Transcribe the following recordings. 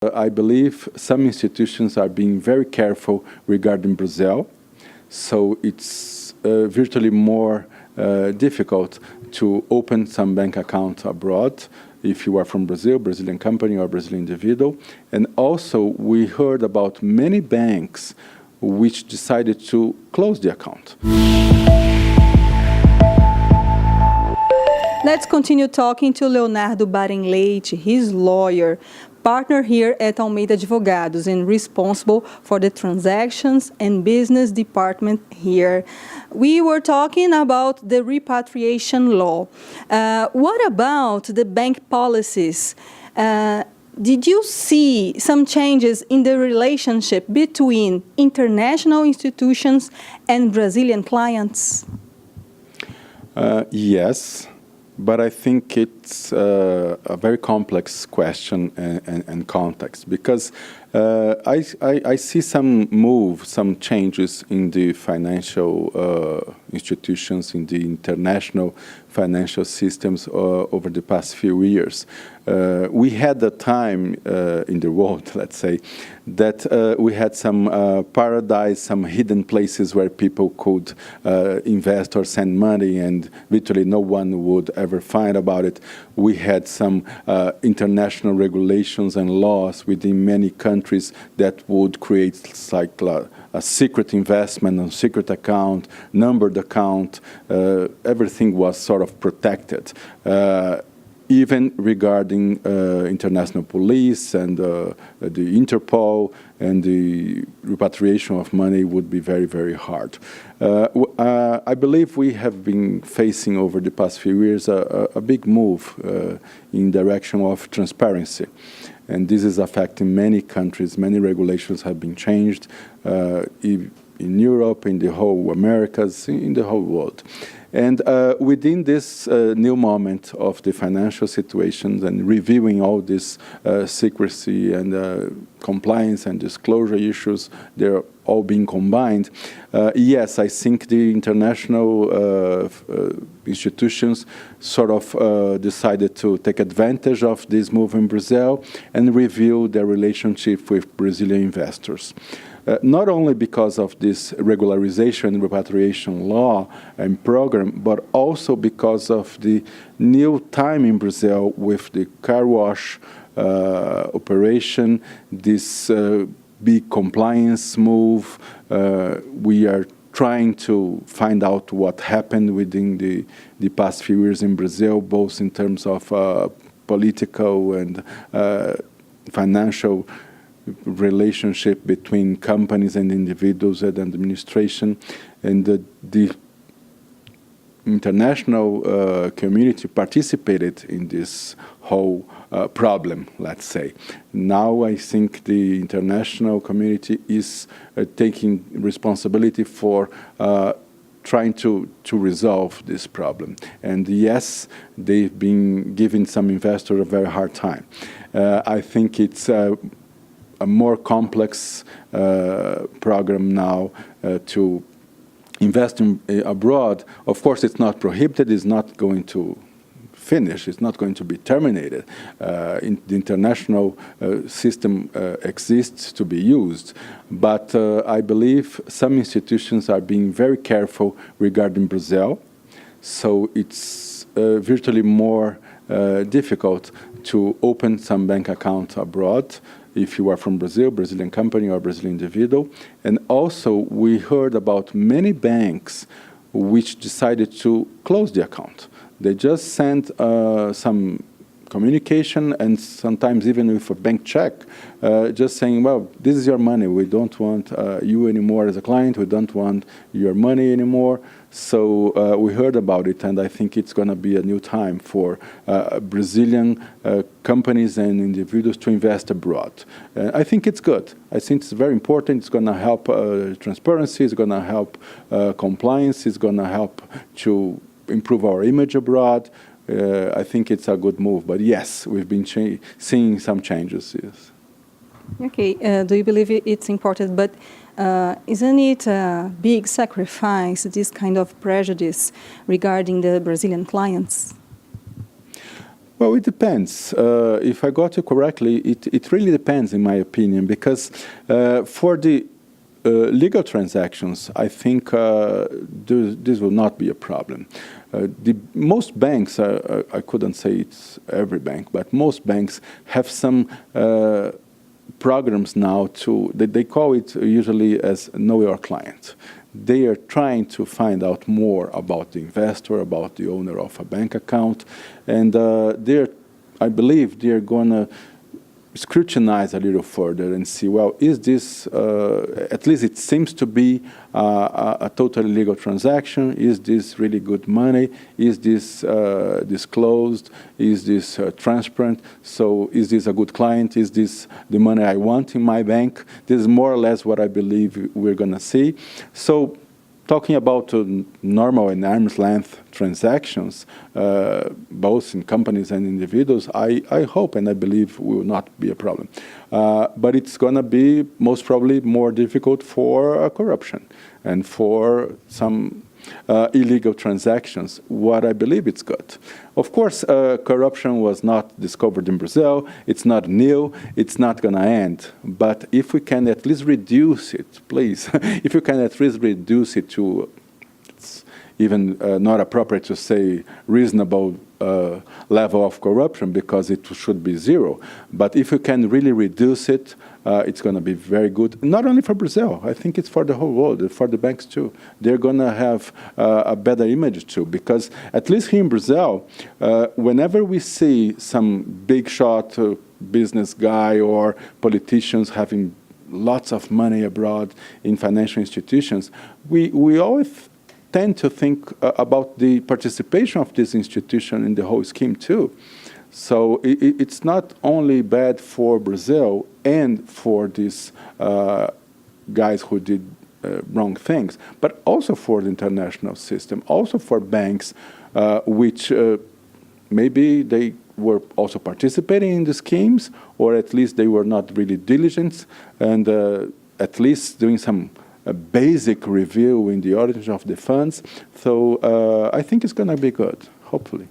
I believe some institutions are being very careful regarding Brazil, so it's virtually more difficult to open some bank account abroad if you are from Brazil, Brazilian company or Brazilian individual. And also we heard about many banks which decided to close the account. Let's continue talking to Leonardo Barém Leite. He's lawyer, partner here at Almeida Advogados and responsible for the transactions and business department here. We were talking about the repatriation law. What about the bank policies? Did you see some changes in the relationship between international institutions and Brazilian clients? Yes. But I think it's a very complex question and context, because I see some changes in the financial institutions, in the international financial systems over the past few years. We had a time in the world, let's say, that we had some paradise, some hidden places where people could invest or send money and literally no one would ever find about it. We had some international regulations and laws within many countries that would create like a secret investment, a secret account, numbered account. Everything was sort of protected. Even regarding international police and the Interpol and the repatriation of money would be very, very hard. I believe we have been facing over the past few years a big move in direction of transparency. And this is affecting many countries. Many regulations have been changed in Europe, in the whole Americas, in the whole world. And within this new moment of the financial situations and reviewing all this secrecy and compliance and disclosure issues, they're all being combined. Yes, I think the international institutions sort of decided to take advantage of this move in Brazil and review their relationship with Brazilian investors. Not only because of this regularization and repatriation law and program, but also because of the new time in Brazil with the car wash operation, this big compliance move. We are trying to find out what happened within the past few years in Brazil, both in terms of political and financial relationship between companies and individuals and administration, and the international community participated in this whole problem, let's say. Now I think the international community is taking responsibility for trying to resolve this problem. And yes, they've been giving some investors a very hard time. I think it's a more complex program now to invest abroad. Of course, it's not prohibited, it's not going to finish, it's not going to be terminated. The international system exists to be used. But I believe some institutions are being very careful regarding Brazil. So it's virtually more difficult to open some bank account abroad if you are from Brazil, Brazilian company or Brazilian individual. And also we heard about many banks which decided to close the account. They just sent some communication and sometimes even with a bank check, just saying, well, this is your money. We don't want you anymore as a client. We don't want your money anymore. So we heard about it, and I think it's going to be a new time for Brazilian companies and individuals to invest abroad. I think it's good. I think it's very important. It's going to help transparency. It's going to help compliance. It's going to help to improve our image abroad. I think it's a good move. But yes, we've been seeing some changes. Yes. Okay. Do you believe it's important? But isn't it a big sacrifice, this kind of prejudice regarding the Brazilian clients? Well, it depends. If I got you correctly, it really depends, in my opinion, because for the legal transactions, I think this will not be a problem. Most banks, I couldn't say it's every bank, but most banks have some programs now they call it usually as Know Your Client. They are trying to find out more about the investor, about the owner of a bank account, and I believe they're going to scrutinize a little further and see, well, is this, at least it seems to be a totally legal transaction? Is this really good money? Is this disclosed? Is this transparent? So is this a good client? Is this the money I want in my bank? This is more or less what I believe we're going to see. So talking about normal and arm's length transactions, both in companies and individuals, I hope and I believe will not be a problem. But it's going to be most probably more difficult for corruption and for some illegal transactions, what I believe it's good. Of course, corruption was not discovered in Brazil. It's not new. It's not going to end. But if we can at least reduce it, please, if you can at least reduce it to, it's even not appropriate to say reasonable level of corruption because it should be zero. But if you can really reduce it, it's going to be very good, not only for Brazil. I think it's for the whole world, for the banks too. They're going to have a better image too, because at least here in Brazil, whenever we see some big shot business guy or politicians having lots of money abroad in financial institutions, we always tend to think about the participation of this institution in the whole scheme too. So it's not only bad for Brazil and for these guys who did wrong things, but also for the international system, also for banks, which maybe they were also participating in the schemes, or at least they were not really diligent, and at least doing some basic review in the origin of the funds. So I think it's going to be good, hopefully.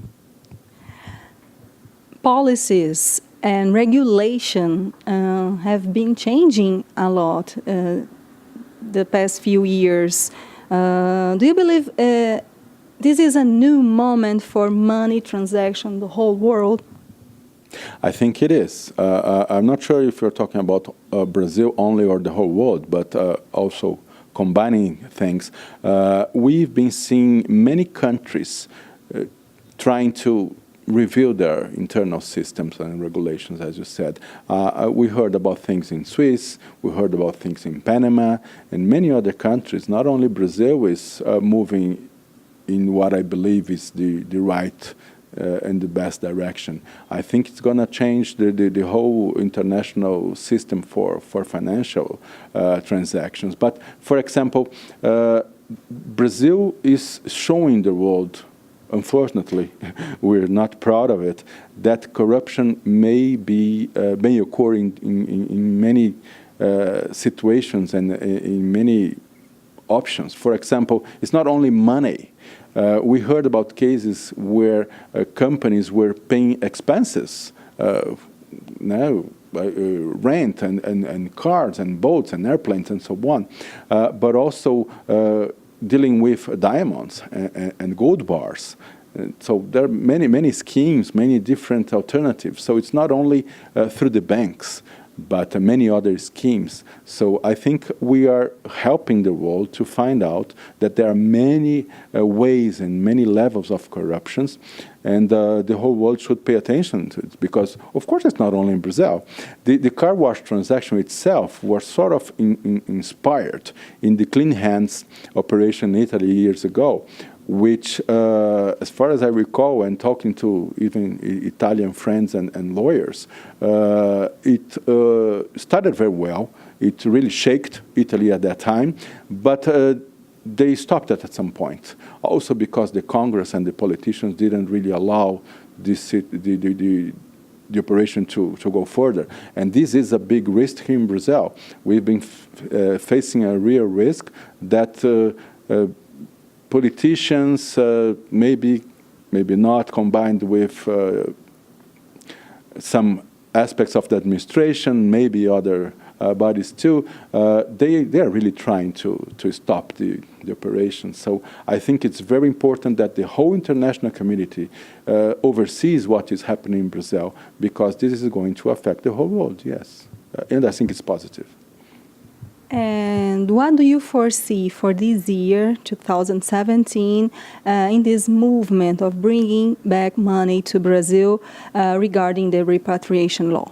Policies and regulation have been changing a lot the past few years. Do you believe this is a new moment for money transaction in the whole world? I think it is. I'm not sure if you're talking about Brazil only or the whole world, but also combining things. We've been seeing many countries trying to review their internal systems and regulations, as you said. We heard about things in Swiss, we heard about things in Panama, and many other countries. Not only Brazil is moving in what I believe is the right and the best direction. I think it's going to change the whole international system for financial transactions. But, for example, Brazil is showing the world, unfortunately, we're not proud of it, that corruption may occur in many situations and in many options. For example, it's not only money. We heard about cases where companies were paying expenses, rent and cars and boats and airplanes and so on, but also dealing with diamonds and gold bars. So there are many schemes, many different alternatives. So it's not only through the banks, but many other schemes. So I think we are helping the world to find out that there are many ways and many levels of corruptions, and the whole world should pay attention to it, because, of course, it's not only in Brazil. The car wash transaction itself was sort of inspired in the Clean Hands operation in Italy years ago, which, as far as I recall, and talking to even Italian friends and lawyers, it started very well. It really shook Italy at that time, but they stopped it at some point. Also because the Congress and the politicians didn't really allow the operation to go further. And this is a big risk here in Brazil. We've been facing a real risk that politicians, maybe not, combined with some aspects of the administration, maybe other bodies too, they are really trying to stop the operation. So I think it's very important that the whole international community oversees what is happening in Brazil, because this is going to affect the whole world, yes. And I think it's positive. And what do you foresee for this year, 2017, in this movement of bringing back money to Brazil regarding the repatriation law?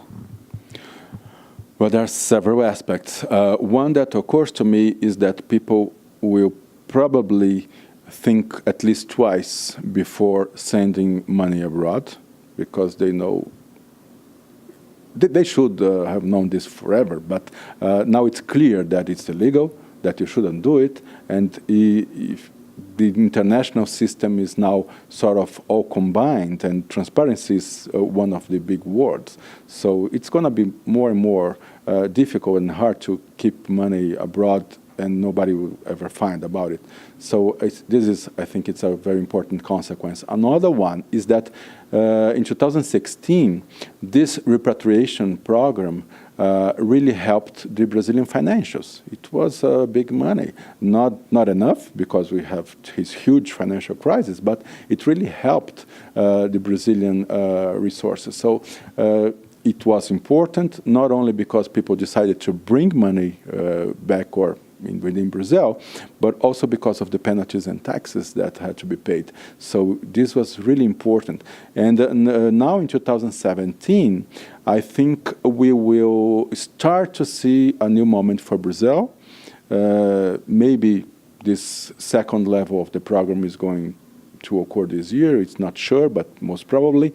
Well, there are several aspects. One that occurs to me is that people will probably think at least twice before sending money abroad, because they know they should have known this forever, but now it's clear that it's illegal, that you shouldn't do it, and if the international system is now sort of all combined, and transparency is one of the big words. So it's going to be more and more difficult and hard to keep money abroad, and nobody will ever find about it. So this is, I think it's a very important consequence. Another one is that in 2016, this repatriation program really helped the Brazilian financials. It was big money, not enough because we have this huge financial crisis, but it really helped the Brazilian resources. So it was important, not only because people decided to bring money back or within Brazil, but also because of the penalties and taxes that had to be paid. So this was really important. And now in 2017, I think we will start to see a new moment for Brazil. Maybe this second level of the program is going to occur this year. It's not sure, but most probably.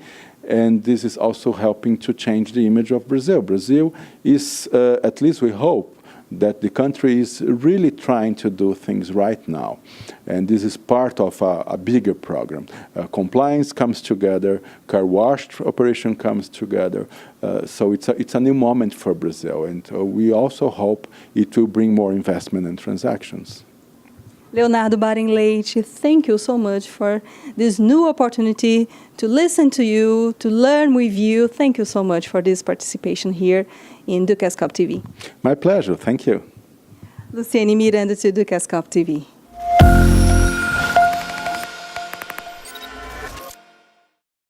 And this is also helping to change the image of Brazil. Brazil is, at least we hope, that the country is really trying to do things right now. And this is part of a bigger program. Compliance comes together, car wash operation comes together. So it's a new moment for Brazil. And we also hope it will bring more investment and transactions. Leonardo Barém Leite, thank you so much for this new opportunity to listen to you, to learn with you. Thank you so much for this participation here in Dukascopy TV. My pleasure. Thank you. Luciane Miranda to Dukascopy TV.